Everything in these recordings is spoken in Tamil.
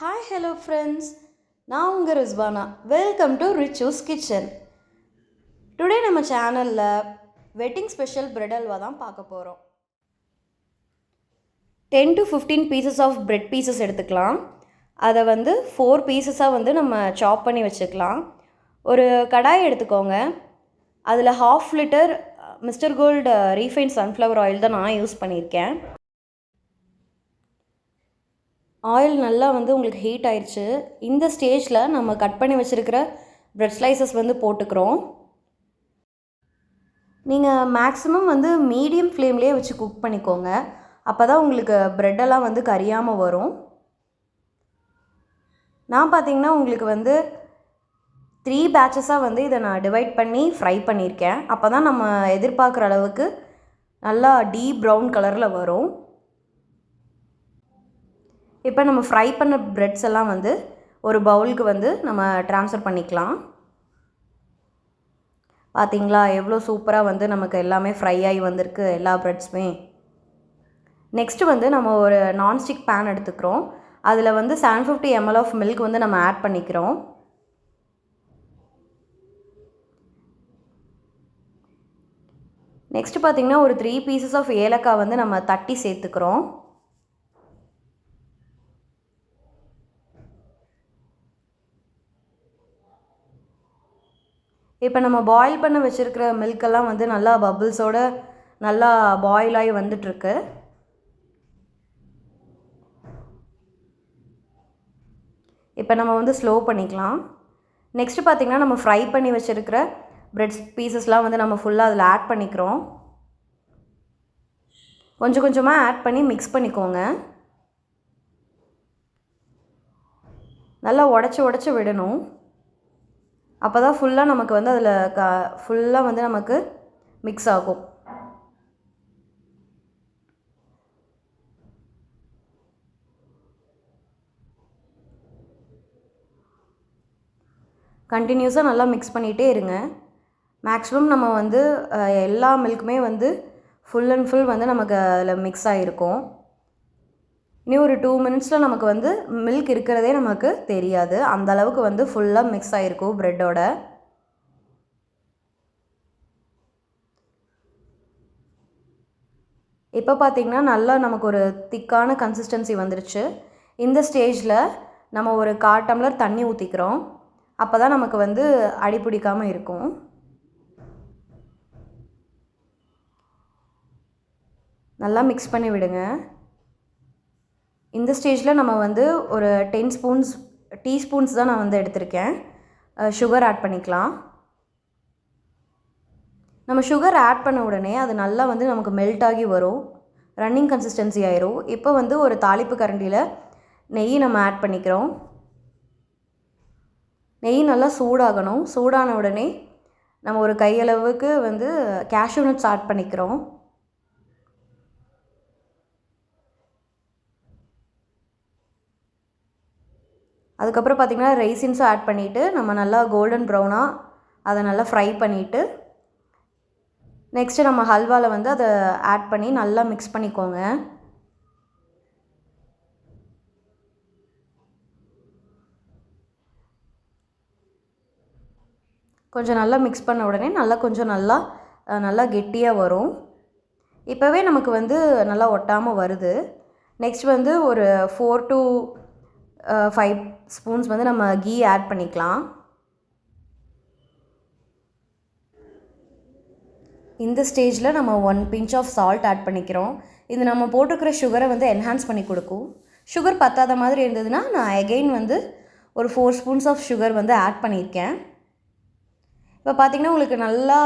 ஹாய் ஹலோ ஃப்ரெண்ட்ஸ், நான் உங்கள் Rizwana. Welcome to Richu's kitchen. Today நம்ம சேனலில் வெட்டிங் ஸ்பெஷல் பிரெட் அல்வா தான் பார்க்க போகிறோம். 10 to 15 pieces of bread pieces எடுத்துக்கலாம். அதை 4 பீசஸாக நம்ம சாப் பண்ணி வச்சுக்கலாம். ஒரு கடாய் எடுத்துக்கோங்க. அதில் 1/2 litre mister gold refined sunflower oil தான் நான் யூஸ் பண்ணியிருக்கேன். ஆயில் நல்லா உங்களுக்கு ஹீட் ஆயிடுச்சு. இந்த ஸ்டேஜில் நம்ம கட் பண்ணி வச்சுருக்கிற பிரெட் ஸ்லைசஸ் போட்டுக்கிறோம். நீங்கள் மேக்ஸிமம் மீடியம் ஃப்ளேம்லேயே வச்சு குக் பண்ணிக்கோங்க. அப்போ தான் உங்களுக்கு ப்ரெட்டெல்லாம் கரியாமல் வரும். நான் பார்த்திங்கன்னா உங்களுக்கு 3 பேட்சஸாக இதை நான் டிவைட் பண்ணி ஃப்ரை பண்ணியிருக்கேன். அப்போ தான் நம்ம எதிர்பார்க்குற அளவுக்கு நல்லா டீப் ப்ரௌன் கலரில் வரும். இப்போ நம்ம ஃப்ரை பண்ண ப்ரெட்ஸ் எல்லாம் ஒரு பவுலுக்கு நம்ம ட்ரான்ஸ்ஃபர் பண்ணிக்கலாம். பார்த்திங்களா எவ்வளோ சூப்பராக நமக்கு எல்லாமே ஃப்ரை ஆகி வந்திருக்கு எல்லா ப்ரெட்ஸுமே. நெக்ஸ்ட்டு நம்ம ஒரு நான்ஸ்டிக் பேன் எடுத்துக்கிறோம். அதில் 750 ml ஆஃப் மில்க் நம்ம ஆட் பண்ணிக்கிறோம். நெக்ஸ்ட்டு பார்த்திங்கன்னா ஒரு 3 பீசஸ் ஆஃப் ஏலக்காய் நம்ம தட்டி சேர்த்துக்கிறோம். இப்போ நம்ம பாயில் பண்ண வச்சுருக்கிற மில்கெல்லாம் நல்லா பபிள்ஸோடு நல்லா பாயில் ஆகி வந்துட்டுருக்கு. இப்போ நம்ம ஸ்லோ பண்ணிக்கலாம். நெக்ஸ்ட்டு பார்த்திங்கன்னா நம்ம ஃப்ரை பண்ணி வச்சுருக்கிற பிரெட் பீசஸ்லாம் நம்ம ஃபுல்லாக அதில் ஆட் பண்ணிக்கிறோம். கொஞ்சம் கொஞ்சமாக ஆட் பண்ணி மிக்ஸ் பண்ணிக்கோங்க. நல்லா உடச்சி விடணும். அப்போ தான் ஃபுல்லாக நமக்கு அதில் ஃபுல்லாக நமக்கு மிக்ஸ் ஆகும். கண்டினியூஸாக நல்லா மிக்ஸ் பண்ணிகிட்டே இருங்க. மேக்ஸிமம் நம்ம எல்லா மில்க்குமே ஃபுல் அண்ட் ஃபுல் நமக்கு அதில் மிக்ஸ் ஆகிருக்கும். இன்னும் ஒரு 2 மினிட்ஸில் நமக்கு மில்க் இருக்கிறதே நமக்கு தெரியாது. அந்த அளவுக்கு ஃபுல்லாக மிக்ஸ் ஆகிருக்கும் ப்ரெட்டோட. இப்போ பார்த்திங்கன்னா நல்லா நமக்கு ஒரு திக்கான கன்சிஸ்டன்சி வந்துருச்சு. இந்த ஸ்டேஜில் நம்ம ஒரு 1/4 டம்ளர் தண்ணி ஊற்றிக்கிறோம். அப்போ தான் நமக்கு அடி பிடிக்காமல் இருக்கும். நல்லா மிக்ஸ் பண்ணி விடுங்க. இந்த ஸ்டேஜில் நம்ம ஒரு 10 டீஸ்பூன்ஸ் தான் நான் எடுத்திருக்கேன். சுகர் ஆட் பண்ணிக்கலாம். நம்ம சுகர் ஆட் பண்ண உடனே அது நல்லா நமக்கு மெல்ட் ஆகி வரும். ரன்னிங் கன்சிஸ்டன்சி ஆயிரும். இப்போ ஒரு தாளிப்பு கரண்டியில் நெய் நம்ம ஆட் பண்ணிக்கிறோம். நெய் நல்லா சூடாகணும். சூடான உடனே நம்ம ஒரு கையளவுக்கு கேஷ்யூ நட்ஸ் ஆட் பண்ணிக்கிறோம். அதுக்கப்புறம் பார்த்திங்கன்னா ரைசின்ஸும் ஆட் பண்ணிவிட்டு நம்ம நல்லா கோல்டன் ப்ரௌனாக அதை நல்லா ஃப்ரை பண்ணிவிட்டு நெக்ஸ்ட்டு நம்ம ஹல்வாவில் அதை ஆட் பண்ணி நல்லா மிக்ஸ் பண்ணிக்கோங்க. கொஞ்சம் நல்லா மிக்ஸ் பண்ண உடனே கொஞ்சம் நல்லா கெட்டியாக வரும். இப்போவே நமக்கு நல்லா ஒட்டாமல் வருது. நெக்ஸ்ட் ஒரு 4 to 5 ஸ்பூன்ஸ் நம்ம கீ ஆட் பண்ணிக்கலாம். இந்த ஸ்டேஜில் நம்ம 1 பிஞ்ச் ஆஃப் சால்ட் ஆட் பண்ணிக்கிறோம். இது நம்ம போட்டிருக்கிற சுகரை என்ஹான்ஸ் பண்ணி கொடுக்கும். சுகர் பத்தாத மாதிரி இருந்ததுன்னா நான் அகெயின் ஒரு 4 ஸ்பூன்ஸ் ஆஃப் சுகர் ஆட் பண்ணியிருக்கேன். இப்போ பார்த்திங்கன்னா உங்களுக்கு நல்லா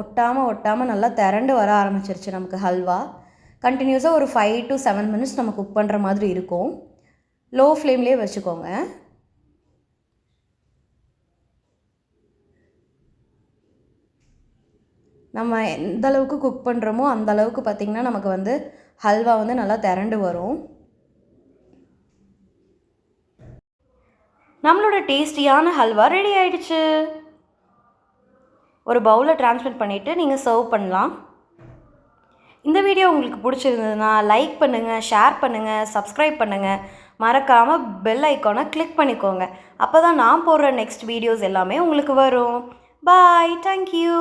ஒட்டாமல் நல்லா திரண்டு வர ஆரம்பிச்சிருச்சு நமக்கு ஹல்வா. கண்டினியூஸாக ஒரு 5 to 7 மினிட்ஸ் நம்ம குக் பண்ணுற மாதிரி இருக்கும். லோ ஃப்ளேம்லேயே வச்சுக்கோங்க. நம்ம எந்த அளவுக்கு குக் பண்ணுறோமோ அந்த அளவுக்கு பார்த்திங்கன்னா நமக்கு ஹல்வா நல்லா திரண்டு வரும். நம்மளோட டேஸ்டியான ஹல்வா ரெடி ஆயிடுச்சு. ஒரு பவுலில் ட்ரான்ஸ்ஃபர் பண்ணிவிட்டு நீங்கள் சர்வ் பண்ணலாம். இந்த வீடியோ உங்களுக்கு பிடிச்சிருந்ததுன்னா லைக் பண்ணுங்கள், ஷேர் பண்ணுங்கள், சப்ஸ்கிரைப் பண்ணுங்கள். மறக்காமல் பெல் ஐக்கானை கிளிக் பண்ணிக்கோங்க. அப்போ தான் நான் போடுற நெக்ஸ்ட் வீடியோஸ் எல்லாமே உங்களுக்கு வரும். பாய், தேங்க்யூ.